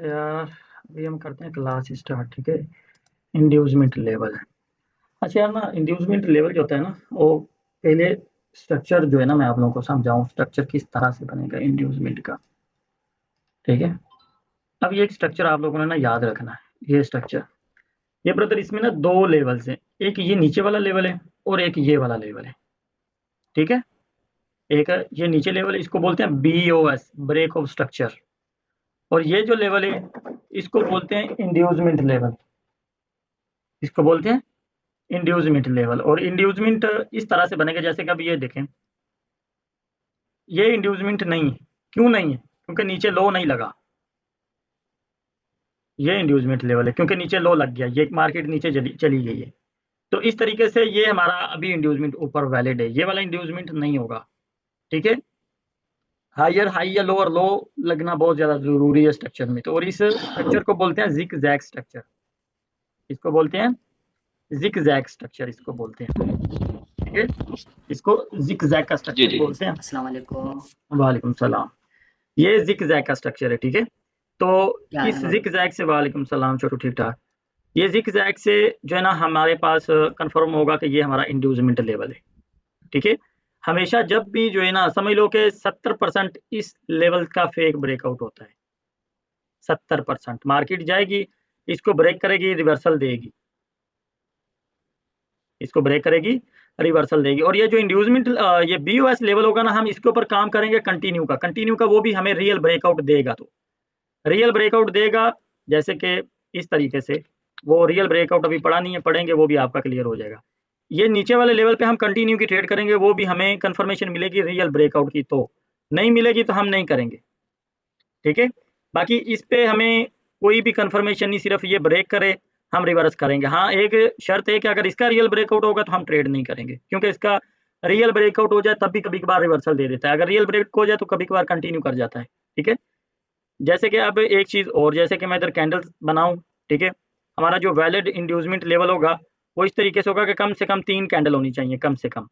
यार अभी हम करते हैं क्लास स्टार्ट। ठीक है। Inducement level. अच्छा यार ना, इंड्यूसमेंट लेवल जो होता है ना, वो पहले स्ट्रक्चर जो है ना, मैं आप लोगों को समझाऊं स्ट्रक्चर किस तरह से बनेगा इंड्यूसमेंट का। ठीक है। अब ये स्ट्रक्चर आप लोगों ने ना याद रखना है। ये स्ट्रक्चर, ये ब्रदर, इसमें ना दो लेवल्स हैं। एक ये नीचे वाला लेवल है और एक ये वाला लेवल है। ठीक है। एक है ये नीचे लेवल, इसको बोलते हैं BOS, ब्रेक ऑफ स्ट्रक्चर। और ये जो लेवल है इसको बोलते हैं इंड्यूसमेंट लेवल। इसको बोलते हैं इंड्यूसमेंट लेवल। और इंड्यूसमेंट इस तरह से बनेगा, जैसे कि अब ये देखें, ये इंड्यूसमेंट नहीं है। क्यों नहीं है? क्योंकि नीचे लो नहीं लगा। ये इंड्यूसमेंट लेवल है क्योंकि नीचे लो लग गया, ये मार्केट नीचे चली चली गई है। तो इस तरीके से ये हमारा अभी इंड्यूसमेंट ऊपर वैलिड है, ये वाला इंड्यूसमेंट नहीं होगा। ठीक है। हायर हाई या लोअर लो लगना बहुत ज्यादा जरूरी है स्ट्रक्चर में। तो और इस स्ट्रक्चर को बोलते हैं जिग जैग स्ट्रक्चर। इसको बोलते हैं जिग जैग स्ट्रक्चर, इसको बोलते हैं। ठीक है। इसको जिग जैग का जी स्ट्रक्चर जी। बोलते हैं। अस्सलाम वालेकुम। वालेकुम सलाम। ये जिग जैग का स्ट्रक्चर है। ठीक है। तो क्या इस जिग जैग से, वालेकुम सलाम, छोटू ठीक ठाक। ये जिग जैग से जो है ना हमारे पास कंफर्म होगा कि ये हमारा इंड्यूसमेंट लेवल है। ठीक है। हमेशा जब भी जो है ना, समझ लो कि 70% इस लेवल का फेक ब्रेकआउट होता है। 70% मार्केट जाएगी, इसको ब्रेक करेगी, रिवर्सल देगी। इसको ब्रेक करेगी, रिवर्सल देगी। और ये जो इंड्यूसमेंट ये BOS लेवल होगा ना, हम इसके ऊपर काम करेंगे कंटिन्यू का। कंटिन्यू का वो भी हमें रियल ब्रेकआउट देगा। तो रियल ब्रेकआउट देगा, जैसे कि इस तरीके से। वो रियल ब्रेकआउट अभी पढ़ा नहीं है, पढ़ेंगे वो भी आपका क्लियर हो जाएगा। ये नीचे वाले लेवल पे हम कंटिन्यू की ट्रेड करेंगे, वो भी हमें कंफर्मेशन मिलेगी रियल ब्रेकआउट की। तो नहीं मिलेगी तो हम नहीं करेंगे। ठीक है। बाकी इस पे हमें कोई भी कंफर्मेशन नहीं, सिर्फ ये ब्रेक करे हम रिवर्स करेंगे। हाँ, एक शर्त है कि अगर इसका रियल ब्रेकआउट होगा तो हम ट्रेड नहीं करेंगे, क्योंकि इसका रियल ब्रेकआउट हो जाए तब भी कभी कभार रिवर्सल दे देता है। अगर रियल ब्रेक हो जाए तो कभी कभार कंटिन्यू कर जाता है। ठीक है। जैसे कि अब एक चीज़ और, जैसे कि मैं इधर कैंडल्स बनाऊं। ठीक है। हमारा जो वैलिड इंड्यूसमेंट लेवल होगा वो इस तरीके से होगा कि कम से कम 3 कैंडल होनी चाहिए, कम से कम।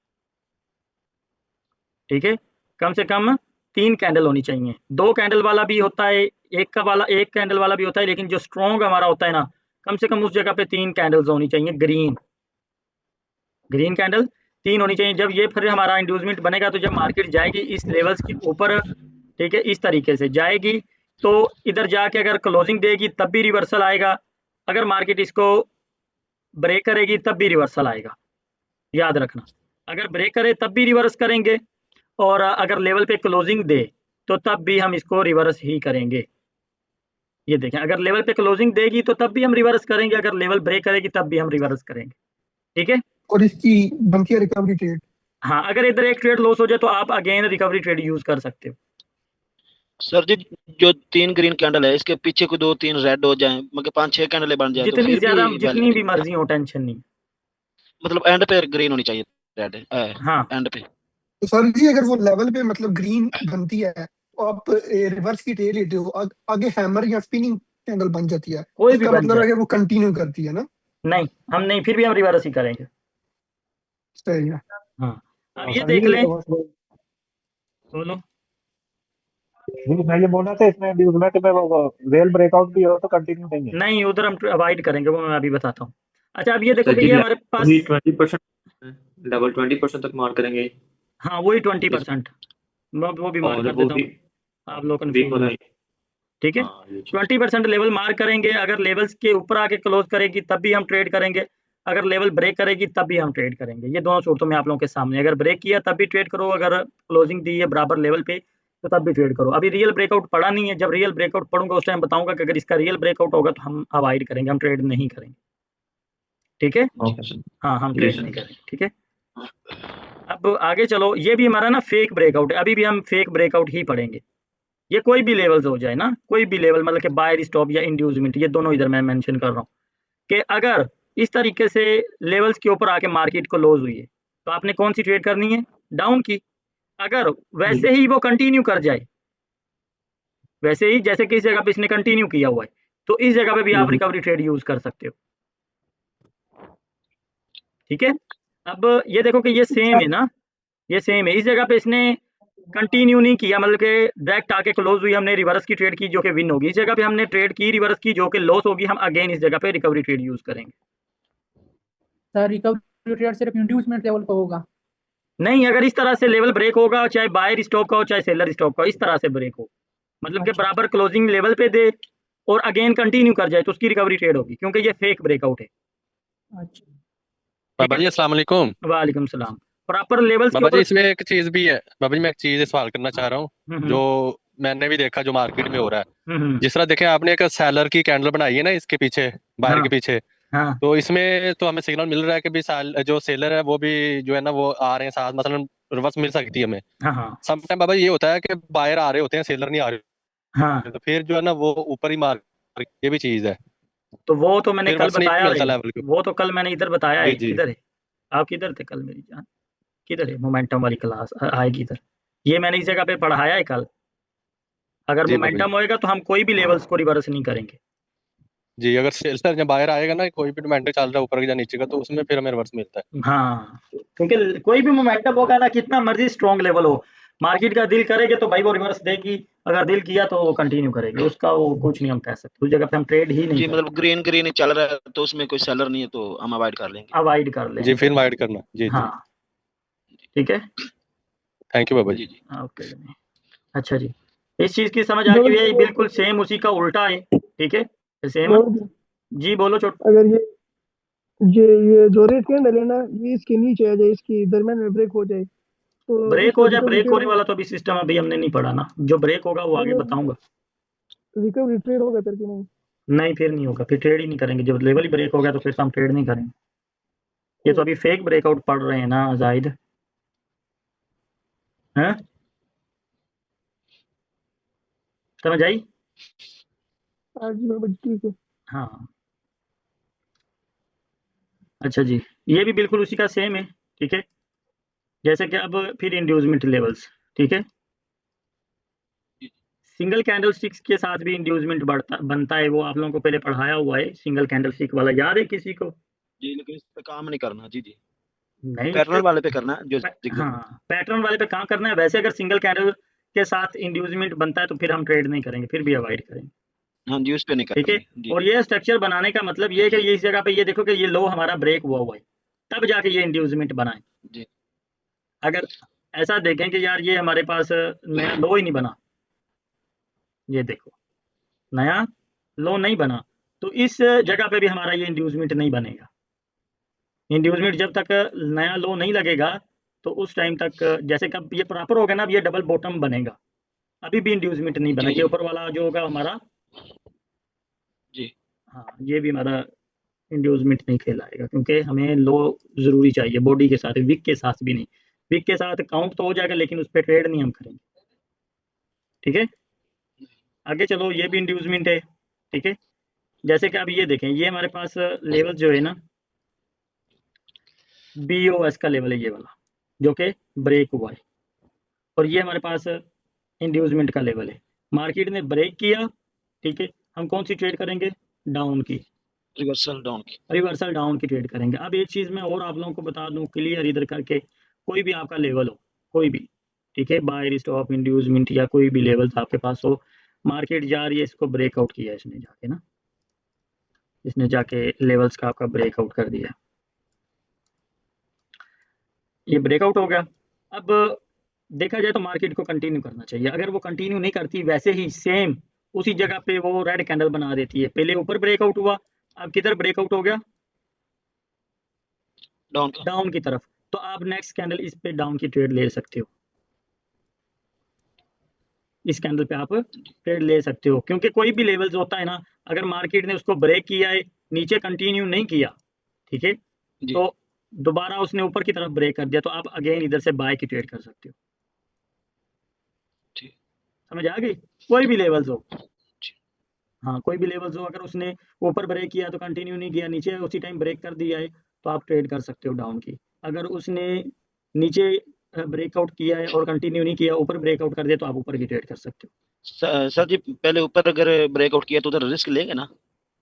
ठीक है। कम से कम 3 कैंडल होनी चाहिए। 2 कैंडल वाला भी होता है, एक कैंडल वाला भी होता है, लेकिन जो स्ट्रॉन्ग हमारा होता है ना, कम से कम उस जगह पे 3 कैंडल्स होनी चाहिए। ग्रीन ग्रीन कैंडल 3 होनी चाहिए। जब ये फिर हमारा इंड्यूसमेंट बनेगा, तो जब मार्केट जाएगी इस लेवल्स के ऊपर, ठीक है, इस तरीके से जाएगी, तो इधर जाके अगर क्लोजिंग देगी तब भी रिवर्सल आएगा। अगर मार्केट इसको ब्रेक करेगी तब भी रिवर्सल आएगा। याद रखना, अगर ब्रेक करे तब भी रिवर्स करेंगे, और अगर लेवल पे क्लोजिंग दे तो तब भी हम इसको रिवर्स ही करेंगे। ये देखें, अगर लेवल पे क्लोजिंग देगी तो तब भी हम रिवर्स करेंगे, अगर लेवल ब्रेक करेगी तब भी हम रिवर्स करेंगे। ठीक है। और इसकी बनती है रिकवरी ट्रेड। हाँ, अगर इधर एक ट्रेड लॉस हो जाए तो आप अगेन रिकवरी ट्रेड यूज कर सकते हो। सर जी, जो 3 ग्रीन कैंडल है इसके पीछे को 2-3 रेड हो जाए, मतलब 5-6 कैंडल बन जाए तो जितनी फिर भी ज्यादा, जितनी वैलिड है? भी मर्जी हो, टेंशन नहीं। मतलब एंड पे ग्रीन होनी चाहिए, रेड हाँ, एंड पे। तो सर जी अगर वो लेवल पे मतलब ग्रीन बनती है तो आप रिवर्स की ट्रेड लेते हो, आगे हैमर या स्पिनिंग कैंडल बन जाती है, कोई भी इसका बन मतलब जाए। है कि वो कंटिन्यू करती है ना। नहीं, हम नहीं, फिर भी हम रिवर्स ही करेंगे। सही है। हाँ। अब ये सर देख जी लें। बस बोलो। जी, मैं ये बोल रहा था इसमें इंड्यूसमेंट में वो रियल ब्रेकआउट भी हो तो कंटिन्यू नहीं है। नहीं, उधर हम अवॉइड करेंगे, वो मैं अभी बताता हूँ। अच्छा, अब ये देखो सर कि जी ये हमारे पास, वही 20%, डबल 20% तक मार करेंगे हाँ वही ट्वेंटी इस, परसेंट मैं वो भी मार्क और कर वो देता भी हूँ, आप लोग वीक कन्फ्यूज वाला ना। ही। ठीक है। हाँ ये चीज 20% लेवल मार्क करेंगे, अगर लेवल्स के ऊपर आके क्लोज करेगी तब भी हम ट्रेड करेंगे, अगर लेवल ब्रेक करेगी तब भी हम ट्रेड करेंगे। ये दोनों सूरतों में आप लोगों के सामने, अगर ब्रेक किया तब भी ट्रेड करो, अगर क्लोजिंग दी है बराबर लेवल पे तो तब भी ट्रेड करो। अभी रियल ब्रेकआउट पड़ा नहीं है, जब रियल ब्रेकआउट पढ़ूंगा उस टाइम बताऊंगा कि अगर इसका रियल ब्रेकआउट होगा तो हम अवॉइड करेंगे, हम ट्रेड नहीं करेंगे। ठीक है। Okay sir. हाँ, हम जी ट्रेड नहीं सर। करेंगे। ठीक है। अब आगे चलो, ये भी हमारा ना फेक ब्रेकआउट है, अभी भी हम फेक ब्रेकआउट ही पढ़ेंगे। ये कोई भी लेवल्स हो जाए ना, कोई भी लेवल, मतलब कि बायर स्टॉप या इंड्यूसमेंट, ये दोनों इधर मैं मेंशन कर रहा हूँ कि अगर इस तरीके से लेवल्स के ऊपर आके मार्केट को लॉस हुई है तो आपने कौन सी ट्रेड करनी है? डाउन की। अगर जी वैसे ही वो कंटिन्यू कर जाए, वैसे ही जैसे कि इस जगह पे इसने कंटिन्यू किया हुआ है, तो इस जगह पे भी आप रिकवरी ट्रेड यूज कर सकते हो। ठीक है। अब ये देखो कि ये सेम है ना, ये सेम है, इस जगह पे इसने कंटिन्यू नहीं किया, मतलब कि डायरेक्ट आके क्लोज हुई, हमने रिवर्स की ट्रेड की जो कि विन होगी। इस जगह पे हमने ट्रेड की रिवर्स की जो कि लॉस होगी, हम अगेन इस जगह पे रिकवरी ट्रेड यूज करेंगे। सर रिकवरी ट्रेड सिर्फ इंड्यूसमेंट लेवल पे होगा? नहीं, अगर इस तरह से लेवल ब्रेक होगा, चाहे बायर स्टॉप का हो चाहे सेलर स्टॉप का हो, इस तरह से ब्रेक हो, मतलब कि अच्छा। बराबर क्लोजिंग लेवल पे दे और अगेन कंटिन्यू कर जाए तो उसकी रिकवरी ट्रेड होगी, क्योंकि ये फेक ब्रेकआउट है। अच्छा। बाबा जी अस्सलाम वालेकुम। वालेकुम सलाम। प्रॉपर लेवल्स के बाबा जी ऊपर। इसमें एक चीज भी है, बाबा जी मैं एक चीज सवाल करना चाह रहा हूँ हम्म, जो मैंने भी देखा जो मार्केट में हो रहा है। हम्म, जिस तरह देखें आपने एक सेलर की कैंडल बनाई है ना इसके पीछे, बायर हाँ के पीछे, हाँ तो इसमें तो हमें सिग्नल मिल रहा है कि भी जो सेलर है वो भी जो है ना वो आ रहे हैं साथ, मसलन रिवर्स मिल सकती है हमें। हाँ हाँ समटाइम बाबा ये होता है कि बायर आ रहे होते हैं, सेलर नहीं आ रहे हाँ, होते, तो फिर जो है ना वो ऊपर ही मार, ये भी चीज है, तो वो तो मैंने फिर कल रिवर्स नहीं बताया मिलता है। लेवल के। वो तो कल मैंने इधर बताया जी है। जी किधर है? आप किधर थे कल मेरी जान? किधर है मोमेंटम वाली क्लास? आएगी इधर। ये मैंने इस जगह पे पढ़ाया है कल। अगर जी बाबा जी। मोमेंटम होएगा तो हम कोई भी लेवल्स को रिवर्स नहीं करेंगे। जी अगर सेलर जब बायर आएगा ना, कोई भी मोमेंटम चल रहा है ऊपर या नीचे का, तो उसमें फिर हमें रिवर्स मिलता है। हाँ, क्योंकि कोई भी मोमेंटम होगा ना, कितना मर्जी स्ट्रॉन्ग लेवल हो, मार्केट का दिल करेगा तो भाई वो रिवर्स देगी, अगर दिल किया तो वो कंटिन्यू करेगी, उसका वो कुछ नहीं हम कह सकते, उस जगह पे हम ट्रेड ही नहीं जी करेंगे। मतलब ग्रीन ग्रीन चल रहा है तो उसमें कोई सेलर नहीं है तो हम अवॉइड कर लेंगे। अवॉइड कर जी लेंगे। फिर वाइड करना। जी जी। हाँ ठीक है। Thank you Baba ji. जी जी। ओके। अच्छा जी, इस चीज़ की समझ आ गई है, बिल्कुल सेम उसी का उल्टा है। ठीक है, सेम। जी बोलो छोटू। अगर ये जो रेट कैंडल है ना, ये इसके नीचे आ जाए, इसकी दरम्यान में ब्रेक हो जाए तो ब्रेक इसको हो जाए, रिकवरी ब्रेक ट्रेड होने वाला तो अभी सिस्टम अभी हमने नहीं पढ़ा ना, जो ब्रेक होगा वो आगे बताऊंगा। रिकवरी ट्रेड होगा फिर कि नहीं? नहीं फिर नहीं होगा, फिर ट्रेड ही नहीं करेंगे, जब लेवल ही ब्रेक हो गया तो फिर हम ट्रेड नहीं करेंगे। ये तो अभी फेक ब्रेकआउट पढ़ रहे हैं ना जाहिद, हैं? समझ आई? आज ठीक है। हाँ अच्छा जी, ये भी बिल्कुल उसी का सेम है। ठीक है, जैसे कि अब फिर इंड्यूसमेंट लेवल्स। ठीक है, सिंगल कैंडल स्टिक्स के साथ भी इंड्यूसमेंट बनता है, वो आप लोगों को पहले पढ़ाया हुआ है, सिंगल कैंडल स्टिक वाला याद है किसी को? जी लेकिन इस पे काम नहीं करना। जी जी। नहीं उस पैटर्न वाले पे करना है जो पे जिगजैग हाँ, पैटर्न वाले पे काम करना है। वैसे अगर सिंगल कैंडल के साथ इंड्यूसमेंट बनता है तो फिर हम ट्रेड नहीं करेंगे, फिर भी अवॉइड करेंगे। हाँ जी उस पे नहीं ठीक है, करेंगे। जी और ये स्ट्रक्चर बनाने का मतलब ये है कि ये इस जगह पे ये देखो कि ये लो हमारा ब्रेक हुआ है, तब जाके ये इंड्यूसमेंट बना है। जी। अगर ऐसा देखें कि यार ये हमारे पास नया लो ही नहीं बना, ये देखो नया लो नहीं बना, तो इस जगह पे भी हमारा ये इंड्यूसमेंट नहीं बनेगा। इंड्यूसमेंट जब तक नया लो नहीं लगेगा तो उस टाइम तक, जैसे कब ये प्रॉपर होगा ना, अब ये डबल बॉटम बनेगा, अभी भी इंड्यूसमेंट नहीं बना। जी ये जी। ऊपर वाला जो होगा हमारा, जी हाँ ये भी हमारा इंड्यूसमेंट नहीं कहलाएगा, क्योंकि हमें लो जरूरी चाहिए बॉडी के साथ, विक के साथ भी नहीं। विक के साथ काउंट तो हो जाएगा लेकिन उस पर ट्रेड नहीं हम करेंगे। ठीक है, आगे चलो, ये भी इंड्यूसमेंट है। ठीक है, जैसे कि अब ये देखें, ये हमारे पास लेवल जो है ना, BOS का लेवल है ये वाला, जो कि ब्रेक हुआ है, और ये हमारे पास इंड्यूसमेंट का लेवल है। मार्केट ने ब्रेक किया, ठीक है, हम कौन सी ट्रेड करेंगे? डाउन की, रिवर्सल डाउन की। रिवर्सल डाउन की ट्रेड करेंगे। अब एक चीज़ मैं और आप लोगों को बता दूं क्लियर इधर करके, कोई भी आपका लेवल हो, कोई भी, ठीक है, बायर स्टॉप इंड्यूसमेंट या कोई भी लेवल आपके पास हो, मार्केट जा रही है, इसको ब्रेकआउट किया इसने जाके ना, इसने जाके लेवल्स का आपका ब्रेकआउट कर दिया, ये ब्रेकआउट हो गया। अब देखा जाए तो मार्केट को कंटिन्यू करना चाहिए, अगर वो कंटिन्यू नहीं करती, वैसे ही सेम उसी जगह पे वो रेड कैंडल बना देती है, पहले ऊपर ब्रेकआउट हुआ, अब किधर ब्रेकआउट हो गया? डाउन का। डाउन की तरफ, तो आप नेक्स्ट कैंडल इस पे डाउन की ट्रेड ले सकते हो, इस कैंडल पे आप ट्रेड ले सकते हो, क्योंकि कोई भी लेवल्स होता है ना, अगर मार्केट ने उसको ब्रेक किया है, नीचे कंटिन्यू नहीं किया, ठीक है, जी तो दोबारा उसने ऊपर की तरफ ब्रेक कर दिया, तो आप अगेन इधर से बाय की ट्रेड कर सकते हो। ठीक। समझ आ गई? कोई भी लेवल्स हो, जी। हाँ कोई भी लेवल्स हो, अगर उसने ऊपर ब्रेक किया तो कंटिन्यू नहीं किया, नीचे उसी टाइम ब्रेक कर दिया है, तो आप ट्रेड कर सकते हो डाउन की। अगर उसने नीचे ब्रेकआउट किया है और कंटिन्यू नहीं किया, ऊपर ब्रेकआउट कर दिया, तो आप ऊपर की ट्रेड कर सकते हो। सर जी पहले ऊपर अगर ब्रेकआउट किया तो उधर रिस्क लेंगे ना?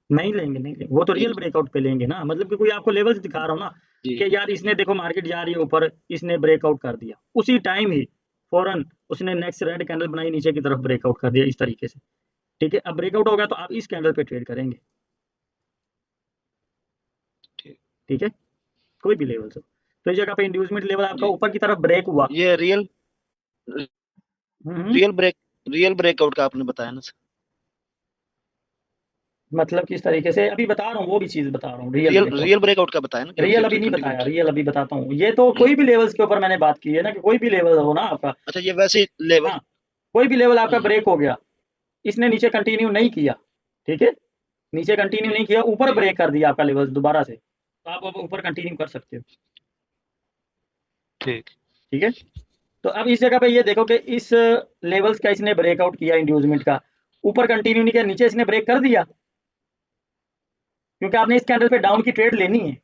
नहीं लेंगे, नहीं लेंगे, वो तो रियल ब्रेकआउट पे लेंगे ना, मतलब कि कोई आपको लेवल्स दिखा रहा हूँ ना, जी कि यार इसने देखो मार्केट जा रही है ऊपर, इसने ब्रेकआउट कर दिया, उसी टाइम ही फौरन उसने नेक्स्ट रेड कैंडल बनाई, नीचे की तरफ ब्रेकआउट कर दिया इस तरीके से, ठीक है। अब ब्रेकआउट होगा तो आप इस कैंडल पे ट्रेड करेंगे, ठीक है, कोई भी लेवल से। तो इस जगह पे इंड्यूसमेंट लेवल आपका जी। ऊपर की तरफ ब्रेक हुआ। ये रियल हम्म, रियल ब्रेकआउट का आपने बताया ना सर। मतलब किस तरीके से, अभी बता रहा हूँ, वो भी चीज बता रहा हूँ, रियल रियल ब्रेकआउट का बताया ना कि रियल अभी नहीं 50-20 बताया, मिनट। रियल अभी बताता हूँ। ये तो कोई भी लेवल्स के ऊपर मैंने बात की है ना, कि कोई भी लेवल हो ना आपका, अच्छा, ये वैसे लेवल। हाँ, कोई भी लेवल आपका ब्रेक हो गया, इसने नीचे कंटिन्यू नहीं किया, ठीक है, नीचे कंटिन्यू नहीं किया, ऊपर ब्रेक कर दिया आपका लेवल दोबारा से, तो आप अब ऊपर कंटिन्यू कर सकते हो, ठीक। ठीक है। तो अब इस जगह पे ये देखो कि इस लेवल्स का इसने ब्रेकआउट किया, इंड्यूसमेंट का, ऊपर कंटिन्यू नहीं किया, नीचे इसने ब्रेक कर दिया, क्योंकि आपने इस कैंडल पे डाउन की ट्रेड लेनी है,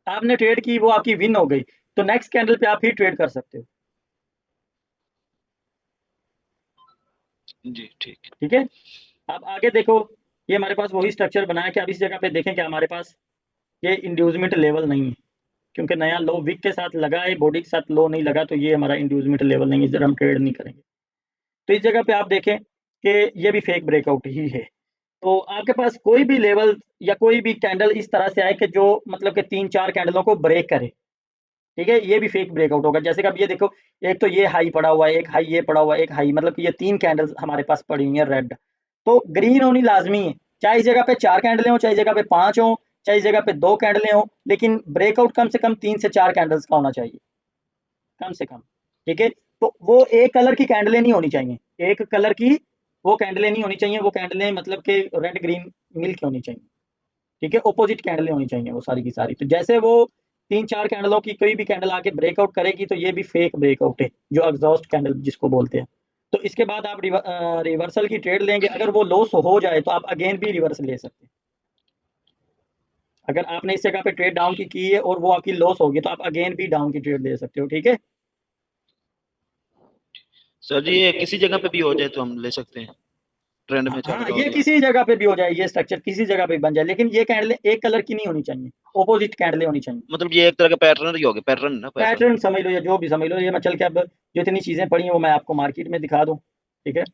आपने ट्रेड की, वो आपकी विन हो गई, तो नेक्स्ट कैंडल पे आप फिर ट्रेड कर सकते हो, जी ठीक। ठीक है। अब आगे देखो, ये हमारे पास वही स्ट्रक्चर बना है कि अब इस जगह पे देखें कि हमारे पास ये इंड्यूसमेंट लेवल नहीं है, क्योंकि नया लो विक के साथ लगा है, बॉडी के साथ लो नहीं लगा, तो ये हमारा इंड्यूसमेंट लेवल नहीं है, इस जगह हम ट्रेड नहीं करेंगे। तो इस जगह पे आप देखें कि ये भी फेक ब्रेकआउट ही है। तो आपके पास कोई भी लेवल या कोई भी कैंडल इस तरह से आए कि जो मतलब कि 3-4 कैंडलों को ब्रेक करे, ठीक है, ये भी फेक ब्रेकआउट होगा। जैसे कि अब ये देखो, एक तो ये हाई पड़ा हुआ है, एक हाई ये पड़ा हुआ है, एक हाई, मतलब कि ये 3 कैंडल्स हमारे पास पड़ी हुई हैं रेड, तो ग्रीन होनी लाजमी है, चाहे इस जगह पे 4 कैंडलें हों, चाहे इस जगह पे 5 हों, चाहे इस जगह पे 2 कैंडलें हों, लेकिन ब्रेकआउट कम से कम 3 से 4 कैंडल्स का होना चाहिए, कम से कम, ठीक है। तो वो एक कलर की कैंडलें नहीं होनी चाहिए, एक कलर की वो कैंडलें नहीं होनी चाहिए, वो कैंडलें मतलब कि रेड ग्रीन मिल्क होनी चाहिए, ठीक है, ऑपोजिट कैंडलें होनी चाहिए वो सारी की सारी। तो जैसे वो 3-4 कैंडलों की कोई भी कैंडल आके ब्रेकआउट करेगी, तो ये भी फेक ब्रेकआउट है, जो एग्जॉस्ट कैंडल जिसको बोलते हैं। तो इसके बाद आप रिवर्सल की ट्रेड लेंगे, अगर वो लॉस हो जाए तो आप अगेन भी रिवर्स ले सकते हैं। अगर आपने इस जगह पे ट्रेड डाउन की है और वो आपकी लॉस होगी, तो आप अगेन भी डाउन की ट्रेड ले सकते हो, ठीक है। सर जी, ये किसी जगह पे भी हो जाए तो हम ले सकते हैं, ट्रेंड में चल हाँ, रहा हो ये या। किसी जगह पे भी हो जाए, ये स्ट्रक्चर किसी जगह पे बन जाए, लेकिन ये कैंडलें एक कलर की नहीं होनी चाहिए, ऑपोजिट कैंडलें होनी चाहिए। मतलब ये एक तरह का पैटर्न ही हो गया, पैटर्न ना, पैटर्न। पैटर्न समझ लो या जो भी समझ लो, ये मैं चल के अब जो इतनी चीजें पड़ी हैं वो मैं आपको मार्केट में दिखा दूं, ठीक है।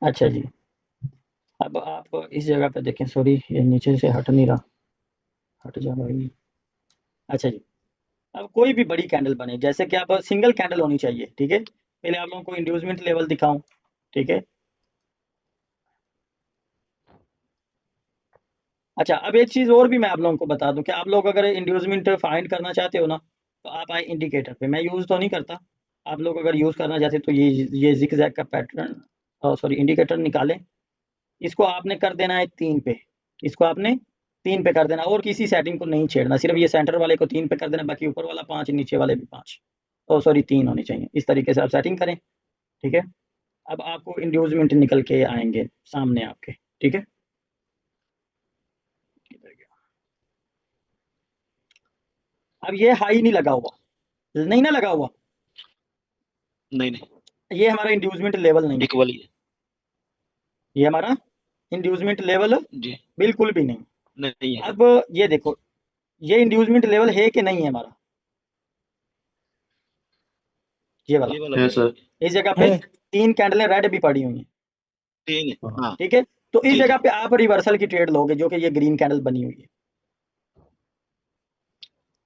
अच्छा जी, अब आप इस जगह पे देखें, सॉरी ये नीचे से हट नहीं रहा, हट जा भाई। अच्छा जी, अब कोई भी बड़ी कैंडल बने, जैसे कि आप सिंगल कैंडल होनी चाहिए, ठीक है। पहले आप लोगों को इंड्यूसमेंट लेवल दिखाऊं, ठीक है। अच्छा, अब एक चीज़ और भी मैं आप लोगों को बता दूं कि आप लोग अगर इंड्यूसमेंट फाइंड करना चाहते हो ना, तो आप आए इंडिकेटर पे, मैं यूज़ तो नहीं करता, आप लोग अगर यूज़ करना चाहते तो ये जिगजैग का पैटर्न, सॉरी इंडिकेटर निकालें, इसको आपने कर देना है 3 पे, इसको आपने 3 पे कर देना, और किसी सेटिंग को नहीं छेड़ना, सिर्फ ये सेंटर वाले को 3 पे कर देना, बाकी ऊपर वाला 5, नीचे वाले भी 5, सॉरी 3 होने चाहिए, इस तरीके से आप सेटिंग करें, ठीक है। अब आपको इंड्यूसमेंट निकल के आएंगे सामने आपके, ठीक है। अब ये हाई नहीं लगा हुआ, नहीं ना लगा हुआ, नहीं नहीं, ये हमारा इंड्यूसमेंट लेवल नहीं है, इक्वल ही है। ये हमारा इंड्यूसमेंट लेवल जी बिल्कुल भी नहीं। नहीं है। अब ये देखो, ये इंड्यूसमेंट लेवल है कि नहीं है हमारा, ये वाला, ये वाला है भी सर। इस जगह पे 3 कैंडलें रेड भी पड़ी हुई हैं, तीन है, हाँ। ठीक है। तो इस ठीक जगह है। पे आप रिवर्सल की ट्रेड लोगे, जो कि ये ग्रीन कैंडल बनी हुई है,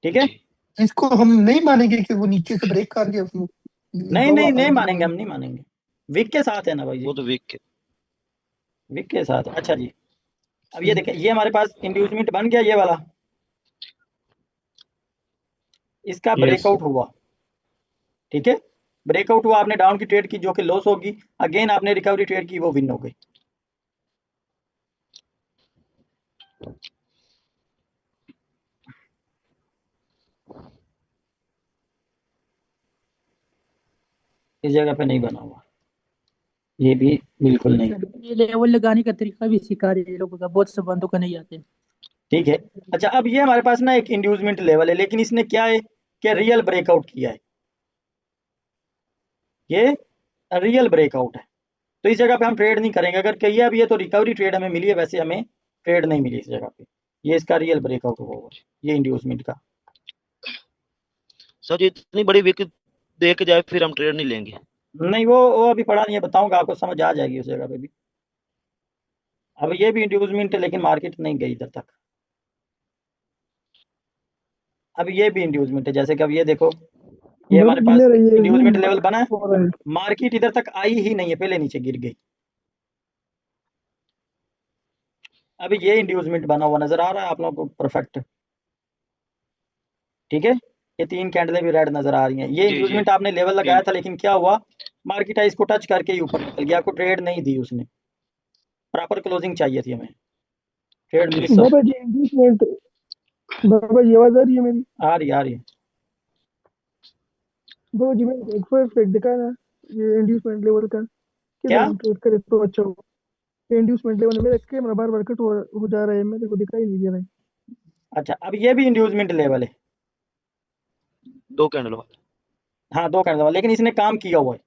ठीक है। जी इसको हम नहीं मानेंगे कि वो नीचे से ब्रेक कर गया उसमें, नहीं लो नहीं नहीं हाई की मानेंगे, तरह। हम नहीं मानेंगे, विक के साथ है ना भाई जी, वो तो वीक है। विक के साथ है। अच्छा जी, अब ये ठीक देखें, ये हमारे पास इंड्यूसमेंट बन गया, ये वाला, इसका यस। ब्रेकआउट हुआ, ठीक है, ब्रेकआउट हुआ, आपने डाउन की ट्रेड की जो कि लॉस होगी, अगेन आपने रिकवरी ट्रेड की, वो विन हो गई। इस जगह पे नहीं बना हुआ, ये भी बिल्कुल नहीं, ये लेवल लगाने का तरीका भी सिखा रहे हैं लोगों का, बहुत से बंदों को नहीं आते। ठीक है। अच्छा, अब ये हमारे पास ना एक इंड्यूसमेंट लेवल है, लेकिन इसने क्या है कि रियल ब्रेकआउट किया है, ये रियल ब्रेकआउट है, तो इस जगह पे हम ट्रेड नहीं करेंगे। अगर किया भी है तो रिकवरी ट्रेड हमें मिली है, वैसे हमें ट्रेड नहीं मिली इस जगह पे। ये इसका रियल ब्रेकआउट होगा, ये इंड्यूसमेंट का। सर जी इतनी बड़ी विक देख जाए फिर हम ट्रेड नहीं लेंगे। नहीं, वो अभी पढ़ा नहीं है, बताऊंगा आपको, समझ आ जाएगी उस जगह पे भी। अब ये भी इंड्यूसमेंट है लेकिन मार्केट नहीं गई इधर तक। अब ये भी इंड्यूसमेंट है, जैसे कि अब ये देखो, ये हमारे पास इंड्यूसमेंट लेवल बना है, मार्केट इधर तक आई ही नहीं है, पहले नीचे गिर गई। अभी ये इंड्यूसमेंट बना हुआ नजर आ रहा है आप लोगों को परफेक्ट, ठीक है। ये 3 कैंडलें भी रेड नजर आ रही हैं। ये जी, जी। इंड्यूसमेंट आपने लेवल लगाया था, लेकिन क्या हुआ, मार्केट इसको टच करके ही ऊपर निकल गया, आपको ट्रेड नहीं दी उसने, प्रॉपर क्लोजिंग चाहिए थी हमें, ट्रेड ठीक। मिस बाबा जी इंड्यूसमेंट, बाबा जी आवाज आ रही है मेरी? आ रही है। बाबा जी मैंने एक परफेक्ट दिखा ना, ये इंड्यूसमेंट लेवल का, क्या? किधर हम ट्रेड करें तो अच्छा हो? इंड्यूसमेंट लेवल मेरा कैमरा बार बार कट हो जा रहा है, मेरे को दिखाई नहीं दे रहा है। अच्छा, अब ये भी इंड्यूसमेंट लेवल है, 2 कैंडल वाला। हाँ 2 कैंडल वाला, लेकिन इसने काम किया हुआ है,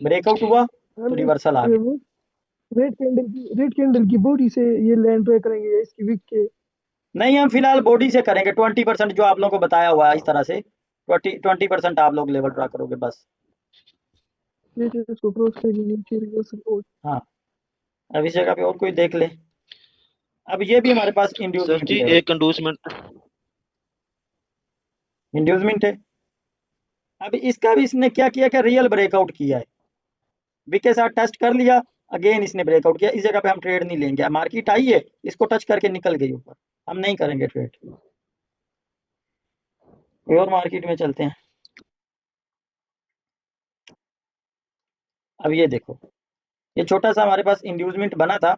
ब्रेकआउट ठीक। हुआ तो रिवर्सल आ गया। रेड कैंडल की बॉडी से ये लैंड ट्राई करेंगे या इसकी विक के? नहीं, हम फिलहाल बॉडी से करेंगे, 20% जो आप लोगों को बताया हुआ है इस तरह से, 20% आप लोग लेवल ड्रा करोगे बस। इसको क्रॉस करके नीचे रिवर्सल। हाँ, अब इस जगह पे और कोई देख ले। अब ये भी हमारे पास सर इंड्यूसमेंट जी लेवल, एक इंड्यूसमेंट है। अब इसका भी इसने क्या किया, क्या रियल ब्रेकआउट किया है, विक के साथ टेस्ट कर लिया, अगेन इसने ब्रेकआउट किया। इस जगह पे हम ट्रेड नहीं लेंगे, मार्केट आई है, इसको टच करके निकल गई ऊपर, हम नहीं करेंगे ट्रेड। कोई और मार्केट में चलते हैं। अब ये देखो, ये छोटा सा हमारे पास इंड्यूसमेंट बना था,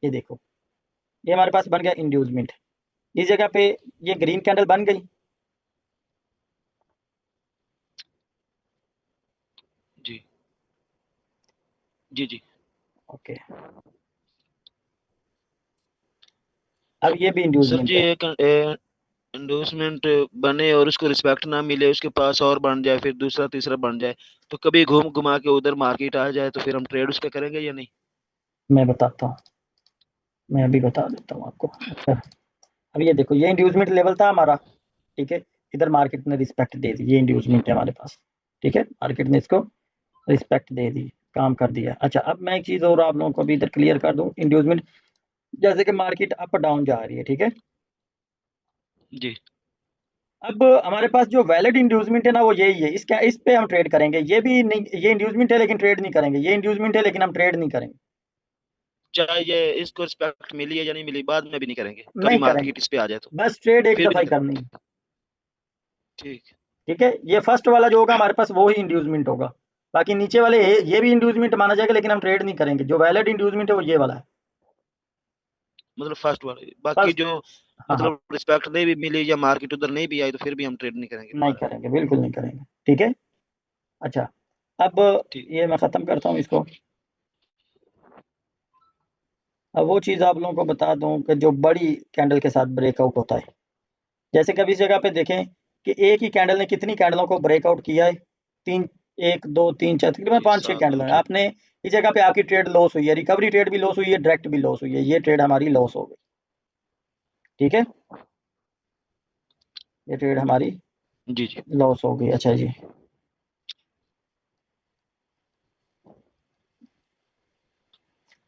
ये देखो, ये हमारे पास बन गया इंड्यूसमेंट। इस जगह पे ये ग्रीन कैंडल बन गई, जी जी जी। ओके। अब ये भी सर इंड्यूसमेंट जी है। एक इंडोर्समेंट बने और उसको रिस्पेक्ट ना मिले, उसके पास और बन जाए, फिर दूसरा तीसरा बन जाए, तो कभी घूम घुमा के उधर मार्केट आ जाए, तो फिर हम ट्रेड उस पे करेंगे या नहीं? मैं बताता हूँ, मैं अभी बता देता हूँ आपको। अच्छा, अब ये देखो, ये इंड्यूसमेंट लेवल था हमारा, ठीक है। इधर मार्केट ने रिस्पेक्ट दे दी, ये इंड्यूसमेंट है हमारे पास, ठीक है। मार्केट ने इसको रिस्पेक्ट दे दी, काम कर दिया। अच्छा, अब मैं एक चीज़ और आप लोगों को अभी इधर क्लियर कर दूँ, इंड्यूसमेंट जैसे कि मार्केट अप डाउन जा रही है, ठीक है। जी। अब हमारे पास जो वैलिड इंड्यूसमेंट है ना, वो यही है, इसका इस पे हम ट्रेड करेंगे। ये भी नहीं, ये इंड्यूसमेंट है लेकिन ट्रेड नहीं करेंगे, ये इंड्यूसमेंट है लेकिन हम ट्रेड नहीं करेंगे, चाहे ये इसको रिस्पेक्ट मिली है या नहीं मिली, बाद में भी नहीं करेंगे, कभी नहीं करेंगे, मार्केट इस पे आ जाए तो बस ट्रेड एक फिर भी दफा नहीं ही करनी है, ठीक। ठीक है। ये फर्स्ट वाला जो होगा हमारे पास वो ही इंड्यूसमेंट होगा, बाकी नीचे वाले ये भी इंड्यूसमेंट माना जाएगा, लेकिन हम ट्रेड नहीं करेंगे। जो वैलिड इंड्यूसमेंट है वो ये वाला है, मतलब फर्स्ट वाले, बाकी फर्स्ट। जो हाँ हाँ, मतलब रिस्पेक्ट नहीं भी मिली या मार्केट उधर नहीं भी आई, तो फिर भी हम ट्रेड नहीं करेंगे नहीं दोबारा। करेंगे, बिल्कुल नहीं करेंगे, ठीक है। अच्छा, अब ठीक। ये मैं ख़त्म करता हूँ इसको। अब वो चीज़ आप लोगों को बता दूं कि जो बड़ी कैंडल के साथ ब्रेकआउट होता है, जैसे कभी इस जगह पे देखें कि एक ही कैंडल ने कितनी कैंडलों को ब्रेकआउट किया है, 3, 1 2 3 4 तकरीबन जी 5 6 7 कैंडल है। 8। आपने इस जगह पे आपकी ट्रेड लॉस हुई है, रिकवरी ट्रेड भी लॉस हुई है, डायरेक्ट भी लॉस हुई है, ये ट्रेड हमारी लॉस हो गई, ठीक है। ये ट्रेड हमारी जी जी। लॉस हो गई। अच्छा जी,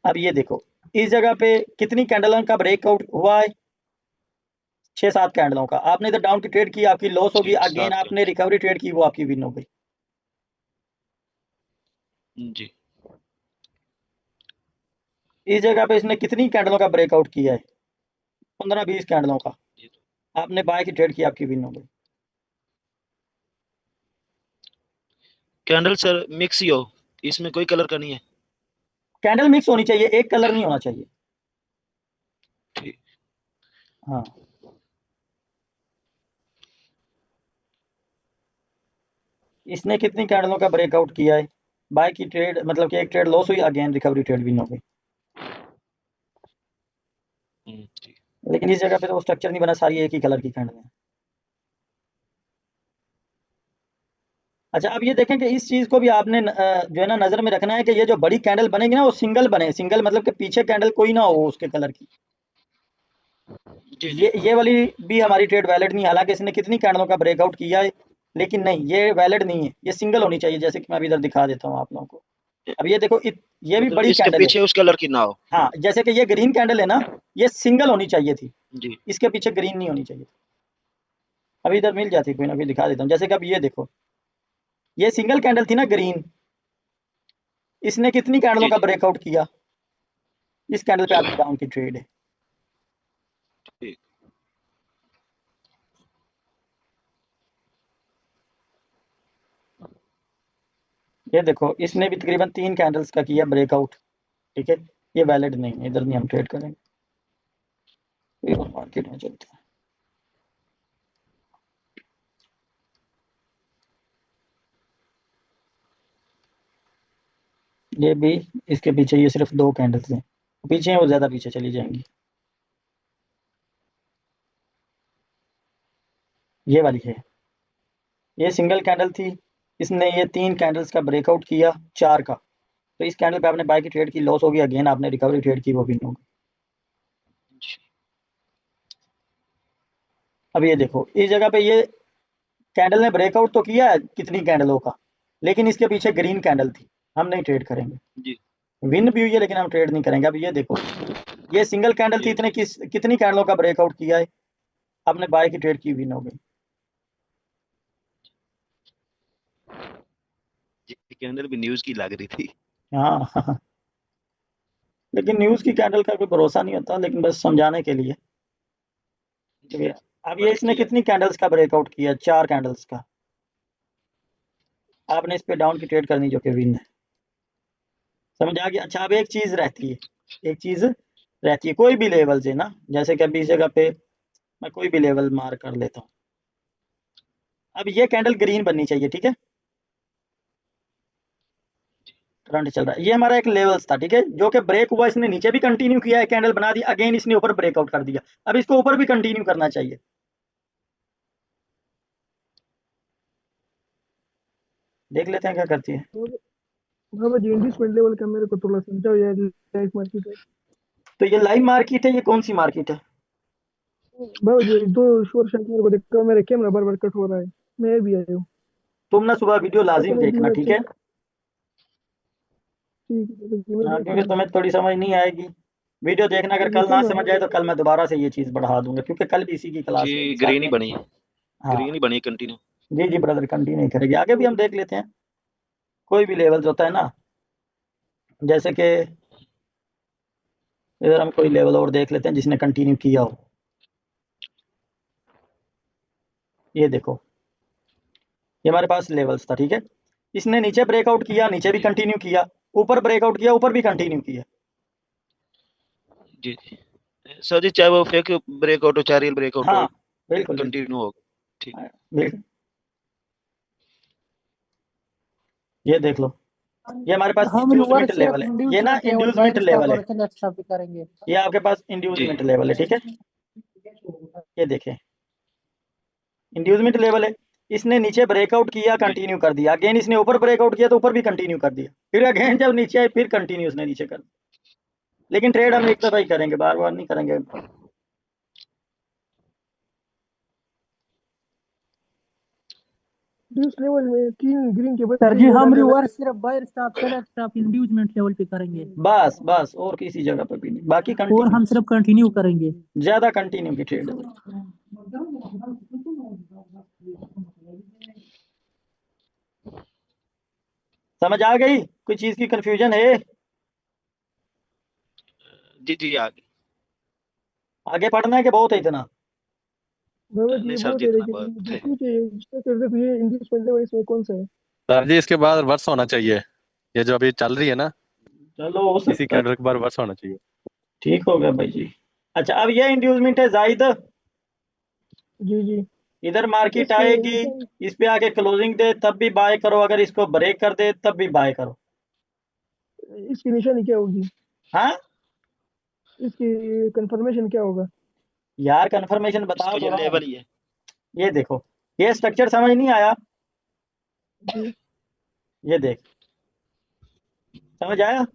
अब ये देखो, इस जगह पे कितनी कैंडलों का ब्रेकआउट हुआ है, 6 7 कैंडलों का। आपने इधर डाउन की ट्रेड की, आपकी लॉस होगी, ठीक अगेन 7 आपने रिकवरी ट्रेड की, वो आपकी विन हो गई। जी। इस जगह पे इसने कितनी कैंडलों का ब्रेकआउट किया है, 15 20 कैंडलों का। आपने बाय की ट्रेड की, आपकी विन हो गई। कैंडल सर मिक्स ही हो, इसमें कोई कलर का नहीं है? कैंडल मिक्स होनी चाहिए, एक कलर नहीं होना चाहिए। ठीक। हाँ, इसने कितनी कैंडलों का ब्रेकआउट किया है, बाय की ट्रेड मतलब कि एक ट्रेड लॉस हुई, अगेन रिकवरी ट्रेड विन हो गई। ठीक। लेकिन इस जगह पे तो वो स्ट्रक्चर नहीं बना, सारी एक ही कलर की कैंडल है। अच्छा, अब ये देखें कि इस चीज को भी आपने जो है ना नजर में रखना है कि ये जो बड़ी कैंडल बनेगी ना वो सिंगल बने, सिंगल मतलब कि पीछे कैंडल कोई ना हो उसके कलर की। जी जी ये वाली भी हमारी ट्रेड वैलिड नहीं, हालांकि इसने कितनी कैंडलों का ब्रेकआउट किया है, लेकिन नहीं ये वैलिड नहीं है, ये सिंगल होनी चाहिए। जैसे कि मैं अभी इधर दिखा देता हूँ आप लोगों को। अब ये देखो ये भी मतलब बड़ी इसके कैंडल है। पीछे उस कलर की ना हो। हाँ, जैसे कि ये ग्रीन कैंडल है ना, ये सिंगल होनी चाहिए थी, जी इसके पीछे ग्रीन नहीं होनी चाहिए थी। अभी इधर मिल जाती कोई ना, कोई दिखा देता हूँ। जैसे कि अब ये देखो, ये सिंगल कैंडल थी ना ग्रीन, इसने कितनी कैंडलों जी का जी ब्रेकआउट किया, इस कैंडल पे आपकी डाउन की ट्रेड है। ठीक। ये देखो इसने भी तकरीबन 3 कैंडल्स का किया ब्रेकआउट, ठीक है। ये वैलिड नहीं है, इधर नहीं हम ट्रेड करेंगे, कोई और मार्केट में चलते हैं। ये भी, इसके पीछे ये सिर्फ 2 कैंडल्स हैं, पीछे हैं वो ज्यादा पीछे चली जाएंगी। ये वाली है, ये सिंगल कैंडल थी, इसने ये 3 कैंडल्स का ब्रेकआउट किया 4 का, तो इस कैंडल पे आपने बाय की ट्रेड की, लॉस होगी, अगेन आपने रिकवरी ट्रेड की, वो भी नहीं होगी। अब ये देखो इस जगह पे ये कैंडल ने ब्रेकआउट तो किया है कितनी कैंडलों का, लेकिन इसके पीछे ग्रीन कैंडल थी, हम नहीं ट्रेड करेंगे। जी विन भी हुई है लेकिन हम ट्रेड नहीं करेंगे। अब ये देखो, ये सिंगल कैंडल थी, ये इतने कितनी कैंडलों का ब्रेकआउट किया है, आपने बाय की ट्रेड की, विन हो गई। जी कैंडल भी न्यूज की लग रही थी। हाँ लेकिन न्यूज की कैंडल का कोई भरोसा नहीं होता, लेकिन बस समझाने के लिए। जी अब ये फर्क इसने किया। कितनी कैंडल्स का ब्रेकआउट किया, 4 कैंडल्स का, आपने इस पे डाउन की ट्रेड करनी जो कि विन है। समझ आ गया। अच्छा, अब एक चीज रहती है, एक चीज रहती है कोई भी लेवल से ना, जैसे कि अभी इस जगह पे मैं कोई भी लेवल मार्क कर लेता हूँ। अब ये कैंडल ग्रीन बननी चाहिए, ठीक है, करंट चल रहा है, ये हमारा एक लेवल्स था, ठीक है, जो कि ब्रेक हुआ, इसने नीचे भी कंटिन्यू किया है, कैंडल बना दी, अगेन इसने ऊपर ब्रेकआउट कर दिया, अब इसको ऊपर भी कंटिन्यू करना चाहिए। देख लेते हैं क्या करती है। बाबा जी इन्वेस्टमेंट लेवल का मेरे को थोड़ा समझाओ यार, लाइफ मार्केट है। तो ये लाइव मार्केट है, ये कौन सी मार्केट है? बाबा जी दो शोर शायद मेरे को देखो, मेरे कैमरा बार बार कट हो रहा है, मैं भी आया हूँ। तुम ना सुबह वीडियो लाजिम ऑटोमेटिक देखना, वेब ठीक से है। ठीक है बाबा जी, मैं हाँ, देख क्योंकि लूंगा। तुम्हें थोड़ी समझ नहीं आएगी वीडियो देखना, अगर ये कल ना कैमरा समझ आए तो कल मैं दोबारा से ये चीज़ बढ़ा दूंगा, क्योंकि कल भी इसी की जी क्लास है साथ ग्रीन ही में। बनी, हाँ ग्रीन ही बनी कंटिन्यू। जी जी ब्रदर, कंटिन्यू करेंगे, आगे भी हम देख लेते हैं। कोई भी लेवल होता है ना, जैसे कि इधर हम कोई लेवल और देख लेते हैं जिसने कंटिन्यू किया हो। ये देखो, ये हमारे पास लेवल्स था, ठीक है, इसने नीचे ब्रेकआउट किया, नीचे भी जी कंटिन्यू किया, ऊपर ब्रेकआउट किया, ऊपर भी कंटिन्यू किया। जी जी सर जी, चाहे वो फेक ब्रेकआउट हो चाहे रियल ब्रेकआउट हाँ हो, बिल्कुल बिल्कुल। कंटिन्यू होगा। ठीक। हाँ, बिल्कुल। ये देख लो, ये हमारे पास हम इंड्यूसमेंट रिवर्स सिर्फ लेवल है, ये ना inducement level inducement buyer stop level है, और सेलर स्टॉप भी करेंगे। ये आपके पास जी इंड्यूसमेंट लेवल है, ठीक है। ये देखें, इंड्यूसमेंट लेवल है, इसने नीचे ब्रेकआउट किया, जी कंटिन्यू कर दिया, अगेन इसने ऊपर ब्रेकआउट किया तो ऊपर भी कंटिन्यू कर दिया, फिर अगेन जब नीचे आए फिर कंटिन्यू उसने नीचे कर दिया। लेकिन ट्रेड हम एक दफा ही करेंगे, बार बार नहीं करेंगे। इंड्यूस लेवल में तीन ग्रीन के सर बदले जी ये हम डाले रिवर्स सिर्फ buyer stop seller stop inducement level पे करेंगे, बस बस, और किसी जगह पर भी नहीं, बाकी और कंटिन्यू, हम सिर्फ कंटिन्यू करेंगे। ज्यादा कंटिन्यू की ट्रेड है। समझ आ गई, कोई चीज की कंफ्यूजन है? जी जी आगे। आगे पढ़ना है कि बहुत है इतना? बाबा जी नहीं ये सर बहुत जी है, इतना लेकिन बहुत जो है। पूछे जिसका कर देखो ये इन्वेस्टमेंट लेवल इसमें कौन सा है। सर जी इसके बाद रिवर्स होना चाहिए, ये जो अभी चल रही है ना, चलो हो इसी सकता है, कैंडल के बाद रिवर्स होना चाहिए। ठीक हो गया भाई जी। अच्छा, अब ये इंड्यूसमेंट है जायद, जी जी। इधर मार्केट इसके आएगी, निशान, इस पे आके क्लोजिंग दे तब भी बाय करो, अगर इसको ब्रेक कर दे तब भी बाय करो। इसकी निशानी क्या होगी, हाँ इसकी कंफर्मेशन क्या होगा। यार, कंफर्मेशन बताओ इसका तो ये रहा हूँ। लेवल ही है। ये देखो, ये स्ट्रक्चर समझ नहीं आया, ये देख, समझ आया?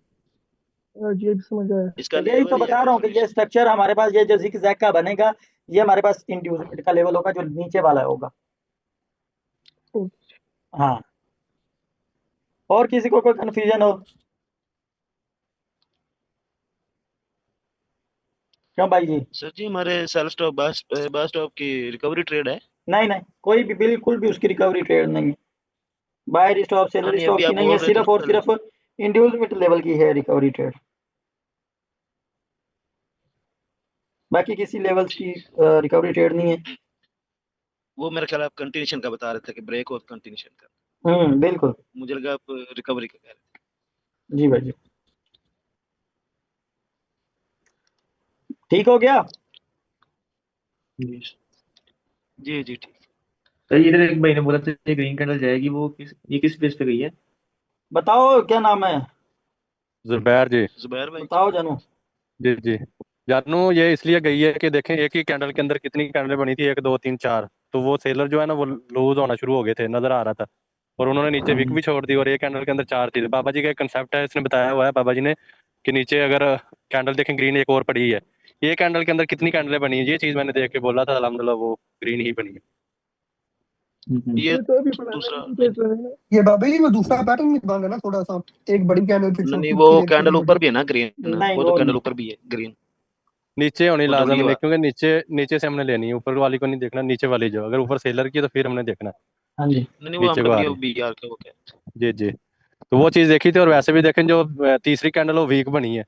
जी अब समझ आया। इसका तो यही तो level बता रहा हूँ कि ये स्ट्रक्चर हमारे पास, ये जो जिगजैग का बनेगा, ये हमारे पास इंड्यूसमेंट का लेवल होगा जो नीचे वाला होगा। हाँ, और किसी को कोई कंफ्यूजन हो? क्यों भाई जी? सर जी हमारे सेल्फ स्टॉप बस स्टॉप की रिकवरी ट्रेड है। नहीं नहीं, कोई भी बिल्कुल भी उसकी रिकवरी ट्रेड नहीं है। बायर स्टॉप, सेलर नहीं, स्टॉप अभी की आप नहीं है, बोल रहे थे सिर्फ और ना सिर्फ इंड्यूसमेंट लेवल की है रिकवरी ट्रेड। बाकी किसी लेवल्स की रिकवरी ट्रेड नहीं है। वो मेरा ख्याल आप कंटिन्यूशन का बता रहे थे कि ब्रेक और कंटिन्यूशन का। बिल्कुल। मुझे लगा आप रिकवरी का कह रहे जी भाई जी, ठीक हो गया। थे। जी जी ठीक। सर इधर एक भाई ने बोला था ये ग्रीन कैंडल जाएगी, वो ये किस बेस पे गई है? बताओ क्या नाम है? जुबैर जी। जुबैर भाई बताओ जानू। जी जी जानू, ये इसलिए गई है कि देखें एक ही कैंडल के अंदर कितनी कैंडल बनी थी, 1 2 3 4। तो वो सेलर जो है ना वो लूज होना शुरू हो गए थे, नजर आ रहा था। और उन्होंने नीचे विक भी छोड़ दी और एक कैंडल के अंदर 4 थी। बाबा जी का एक कंसेप्ट है, इसने बताया हुआ है बाबा जी ने, कि नीचे अगर कैंडल देखें ग्रीन एक और पड़ी है, ये कैंडल के अंदर कितनी कैंडलें बनी है, ये चीज मैंने देख के बोला था, अल्हम्दुलिल्लाह वो ग्रीन ही बनी है। ये तो अभी दूसरा ये बाबा जी वो दूसरा पैटर्न भी बन है ना थोड़ा सा, एक बड़ी कैंडल पे नहीं छोटी वो फिर एक कैंडल बड़ी। ऊपर भी है ना ग्रीन, नहीं वो तो वो कैंडल नहीं। ऊपर भी है ग्रीन। नीचे होनी वो लाजम डब्ल्यू है, आर क्योंकि नीचे नीचे से हमने लेनी है, ऊपर वाली को नहीं देखना, नीचे वाली जो अगर ऊपर सेलर की है तो फिर हमने देखना है हाँ जी। नहीं वो हम नीचे को आ डब्ल्यू रही बी आर का वो क्या है। जी जी, तो वो चीज़ देखी थी। और वैसे भी देखें जो तीसरी कैंडल वो वीक बनी है,